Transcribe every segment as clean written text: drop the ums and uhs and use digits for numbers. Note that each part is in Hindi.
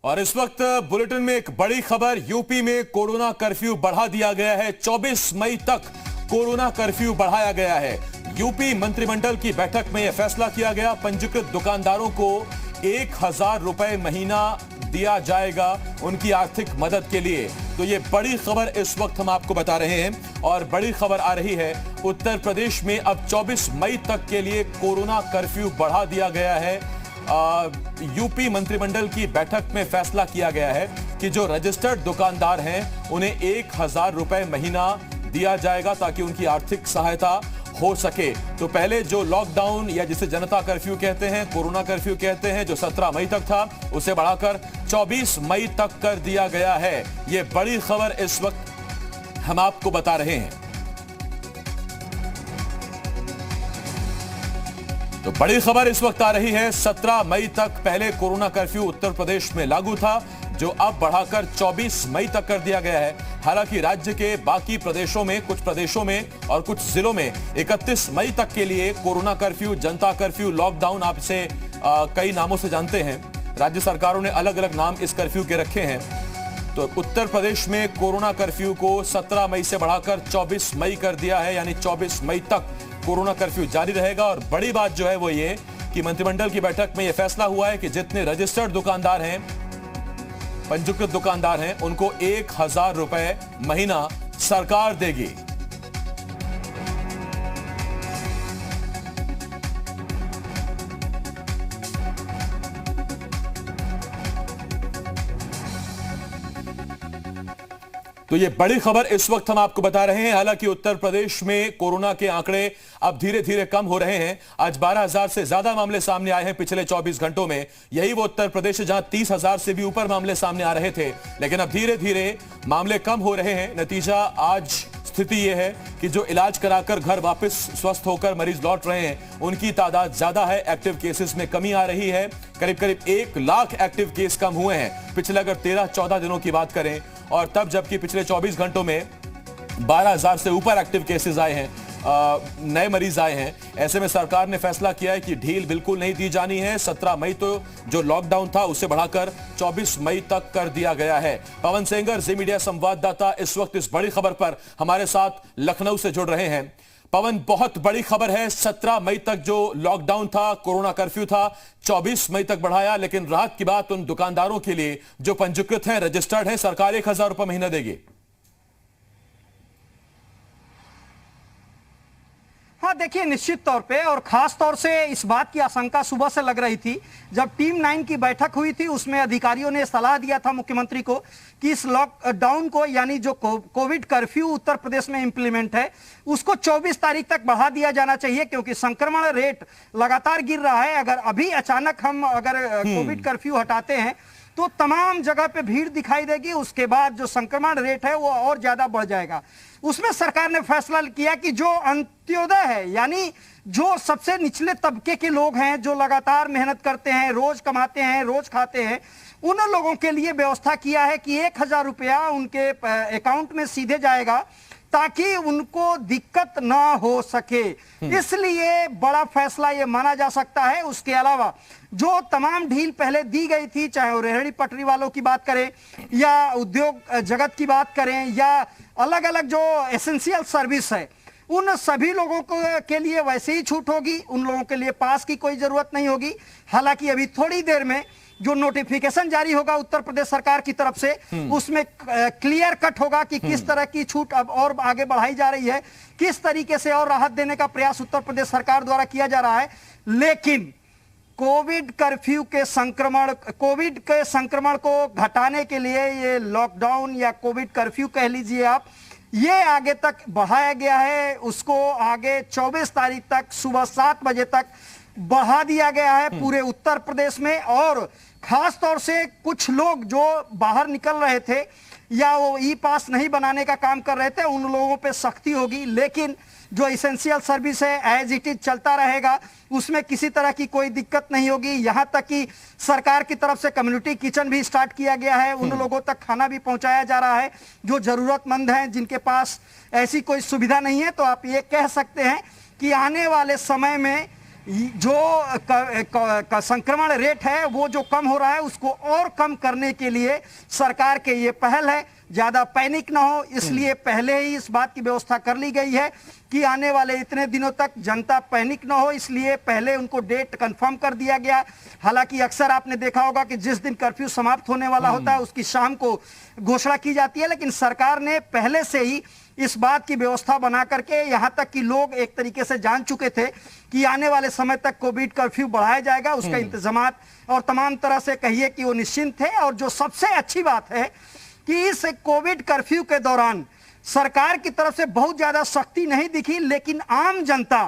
और इस वक्त बुलेटिन में एक बड़ी खबर। यूपी में कोरोना कर्फ्यू बढ़ा दिया गया है। 24 मई तक कोरोना कर्फ्यू बढ़ाया गया है। यूपी मंत्रिमंडल की बैठक में यह फैसला किया गया। पंजीकृत दुकानदारों को 1000 रुपए महीना दिया जाएगा उनकी आर्थिक मदद के लिए। तो ये बड़ी खबर इस वक्त हम आपको बता रहे हैं। और बड़ी खबर आ रही है, उत्तर प्रदेश में अब 24 मई तक के लिए कोरोना कर्फ्यू बढ़ा दिया गया है। यूपी मंत्रिमंडल की बैठक में फैसला किया गया है कि जो रजिस्टर्ड दुकानदार हैं उन्हें 1000 रुपए महीना दिया जाएगा ताकि उनकी आर्थिक सहायता हो सके। तो पहले जो लॉकडाउन या जिसे जनता कर्फ्यू कहते हैं, कोरोना कर्फ्यू कहते हैं, जो 17 मई तक था, उसे बढ़ाकर 24 मई तक कर दिया गया है। यह बड़ी खबर इस वक्त हम आपको बता रहे हैं। तो बड़ी खबर इस वक्त आ रही है, 17 मई तक पहले कोरोना कर्फ्यू उत्तर प्रदेश में लागू था, जो अब बढ़ाकर 24 मई तक कर दिया गया है। हालांकि राज्य के बाकी प्रदेशों में, कुछ प्रदेशों में और कुछ जिलों में 31 मई तक के लिए कोरोना कर्फ्यू, जनता कर्फ्यू, लॉकडाउन, आप इसे कई नामों से जानते हैं। राज्य सरकारों ने अलग अलग नाम इस कर्फ्यू के रखे हैं। तो उत्तर प्रदेश में कोरोना कर्फ्यू को 17 मई से बढ़ाकर 24 मई कर दिया है, यानी 24 मई तक कोरोना कर्फ्यू जारी रहेगा। और बड़ी बात जो है वो ये कि मंत्रिमंडल की बैठक में यह फैसला हुआ है कि जितने रजिस्टर्ड दुकानदार हैं, पंजीकृत दुकानदार हैं, उनको 1000 रुपए महीना सरकार देगी। तो ये बड़ी खबर इस वक्त हम आपको बता रहे हैं। हालांकि उत्तर प्रदेश में कोरोना के आंकड़े अब धीरे धीरे कम हो रहे हैं। आज 12,000 से ज्यादा मामले सामने आए हैं पिछले 24 घंटों में। यही वो उत्तर प्रदेश है जहां 30,000 से भी ऊपर मामले सामने आ रहे थे, लेकिन अब धीरे धीरे मामले कम हो रहे हैं। नतीजा आज स्थिति यह है कि जो इलाज कराकर घर वापस स्वस्थ होकर मरीज लौट रहे हैं, उनकी तादाद ज्यादा है। एक्टिव केसेस में कमी आ रही है। करीब करीब 1 लाख एक्टिव केस कम हुए हैं पिछले अगर 13-14 दिनों की बात करें, और तब जबकि पिछले 24 घंटों में 12,000 से ऊपर एक्टिव केसेस आए हैं, नए मरीज आए हैं। ऐसे में सरकार ने फैसला किया है कि ढील बिल्कुल नहीं दी जानी है। 17 मई तो जो लॉकडाउन था उसे बढ़ाकर 24 मई तक कर दिया गया है। पवन सेंगर, जी मीडिया संवाददाता, इस वक्त इस बड़ी खबर पर हमारे साथ लखनऊ से जुड़ रहे हैं। पवन, बहुत बड़ी खबर है। 17 मई तक जो लॉकडाउन था, कोरोना कर्फ्यू था, 24 मई तक बढ़ाया, लेकिन राहत की बात उन दुकानदारों के लिए जो पंजीकृत हैं, रजिस्टर्ड हैं, सरकार 1000 रुपए महीना देगी। हाँ, देखिए, निश्चित तौर पे और खास तौर से इस बात की आशंका सुबह से लग रही थी जब टीम 9 की बैठक हुई थी। उसमें अधिकारियों ने सलाह दिया था मुख्यमंत्री को कि इस लॉकडाउन को, यानी जो कोविड कर्फ्यू उत्तर प्रदेश में इंप्लीमेंट है, उसको 24 तारीख तक बढ़ा दिया जाना चाहिए, क्योंकि संक्रमण रेट लगातार गिर रहा है। अगर अभी अचानक हम कोविड कर्फ्यू हटाते हैं तो तमाम जगह पे भीड़ दिखाई देगी। उसके बाद जो संक्रमण रेट है वो और ज्यादा बढ़ जाएगा। उसमें सरकार ने फैसला किया कि जो अंत्योदय है, यानी जो सबसे निचले तबके के लोग हैं, जो लगातार मेहनत करते हैं, रोज कमाते हैं, रोज खाते हैं, उन लोगों के लिए व्यवस्था किया है कि 1000 रुपया उनके अकाउंट में सीधे जाएगा ताकि उनको दिक्कत ना हो सके। इसलिए बड़ा फैसला ये माना जा सकता है। उसके अलावा जो तमाम ढील पहले दी गई थी, चाहे वो रेहड़ी पटरी वालों की बात करें या उद्योग जगत की बात करें या अलग अलग जो एसेंशियल सर्विस है, उन सभी लोगों को के लिए वैसे ही छूट होगी। उन लोगों के लिए पास की कोई जरूरत नहीं होगी। हालांकि अभी थोड़ी देर में जो नोटिफिकेशन जारी होगा उत्तर प्रदेश सरकार की तरफ से, उसमें क्लियर कट होगा कि किस तरह की छूट अब और आगे बढ़ाई जा रही है, किस तरीके से और राहत देने का प्रयास उत्तर प्रदेश सरकार द्वारा किया जा रहा है। लेकिन कोविड के संक्रमण को घटाने के लिए ये लॉकडाउन या कोविड कर्फ्यू कह लीजिए आप, ये आगे तक बढ़ाया गया है। उसको आगे 24 तारीख तक सुबह 7 बजे तक बढ़ा दिया गया है पूरे उत्तर प्रदेश में। और खास तौर से कुछ लोग जो बाहर निकल रहे थे या वो ई पास नहीं बनाने का काम कर रहे थे, उन लोगों पे सख्ती होगी। लेकिन जो इसेंशियल सर्विस है एज इट इज चलता रहेगा, उसमें किसी तरह की कोई दिक्कत नहीं होगी। यहां तक कि सरकार की तरफ से कम्युनिटी किचन भी स्टार्ट किया गया है। उन लोगों तक खाना भी पहुंचाया जा रहा है जो जरूरतमंद हैं, जिनके पास ऐसी कोई सुविधा नहीं है। तो आप ये कह सकते हैं कि आने वाले समय में जो संक्रमण रेट है वो जो कम हो रहा है उसको और कम करने के लिए सरकार के ये पहल है। ज्यादा पैनिक ना हो इसलिए पहले ही इस बात की व्यवस्था कर ली गई है कि आने वाले इतने दिनों तक जनता पैनिक ना हो, इसलिए पहले उनको डेट कंफर्म कर दिया गया। हालांकि अक्सर आपने देखा होगा कि जिस दिन कर्फ्यू समाप्त होने वाला होता है उसकी शाम को घोषणा की जाती है, लेकिन सरकार ने पहले से ही इस बात की व्यवस्था बना करके, यहां तक कि लोग एक तरीके से जान चुके थे कि आने वाले समय तक कोविड कर्फ्यू बढ़ाया जाएगा, उसका इंतजामात और तमाम तरह से कहिए कि वो निश्चिंत थे। और जो सबसे अच्छी बात है कि इस कोविड कर्फ्यू के दौरान सरकार की तरफ से बहुत ज्यादा सख्ती नहीं दिखी, लेकिन आम जनता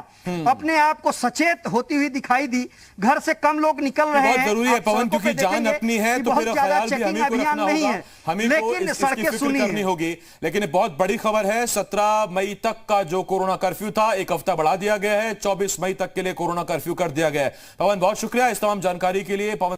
अपने आप को सचेत होती हुई दिखाई दी। घर से कम लोग निकल रहे हैं। बहुत जरूरी है पवन, क्योंकि जान अपनी है तो मेरा ख्याल भी हमें को रखना होगा, हमें को इसकी फिक्र करनी होगी। लेकिन बहुत बड़ी खबर है, 17 मई तक का जो कोरोना कर्फ्यू था एक हफ्ता बढ़ा दिया गया है, 24 मई तक के लिए कोरोना कर्फ्यू कर दिया गया है। पवन बहुत शुक्रिया इस तमाम जानकारी के लिए। पवन